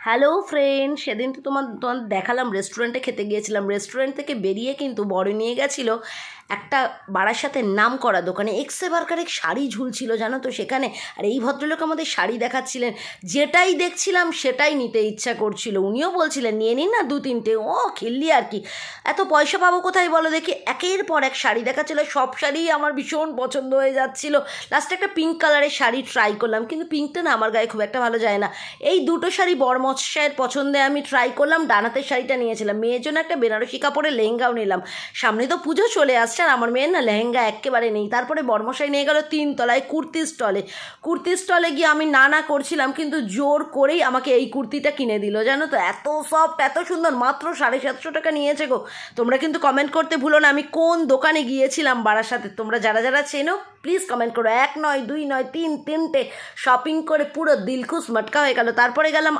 Hello friend, সেদিন তো তোমার দেখালাম রেস্টুরেন্টে খেতে গিয়েছিলাম। রেস্টুরেন্ট থেকে বেরিয়ে কিন্তু বড় নিয়ে গেছিলো একটা বারাসাতের নাম করা দোকানে। এক্সে বার্কারের শাড়ি ঝুলছিল জানো তো সেখানে। আর এই ভদ্রলোক আমাদের শাড়ি দেখাচ্ছিলেন, যেটাই দেখছিলাম সেটাই নিতে ইচ্ছা করছিল। উনিও বলছিলেন নিয়ে নিন না দু তিনটে। ও খেললি আর কি, এত পয়সা পাবো কোথায় বলো দেখি। একের পর এক শাড়ি দেখাচ্ছিলো, সব শাড়িই আমার ভীষণ পছন্দ হয়ে যাচ্ছিল। লাস্টে একটা পিঙ্ক কালারের শাড়ি ট্রাই করলাম, কিন্তু পিঙ্কটা না আমার গায়ে খুব একটা ভালো যায় না। এই দুটো শাড়ি বরমশাইয়ের পছন্দে আমি ট্রাই করলাম, ডানাতের শাড়িটা নিয়েছিলাম। মেয়ের জন্য একটা বেনারসি কাপড়ের লেহেঙ্গাও নিলাম। সামনে তো পুজো চলে আসছে, আর আমার মেয়ের না লেহেঙ্গা একেবারে নেই। তারপরে বরমশাই নিয়ে গেল 3 তলায় কুর্তি স্টলে। কুর্তি স্টলে গিয়ে আমি না করছিলাম, কিন্তু জোর করেই আমাকে এই কুর্তিটা কিনে দিল জানো তো। এত সফট, এত সুন্দর, মাত্র 750 টাকা নিয়েছে গো। তোমরা কিন্তু কমেন্ট করতে ভুলো না আমি কোন দোকানে গিয়েছিলাম বারাসাতে। তোমরা যারা যারা চেনো প্লিজ কমেন্ট করো। 1 নয় 2 নয় 3, 3টে শপিং করে পুরো দিলখুশ মটকা হয়ে গেল। তারপরে গেলাম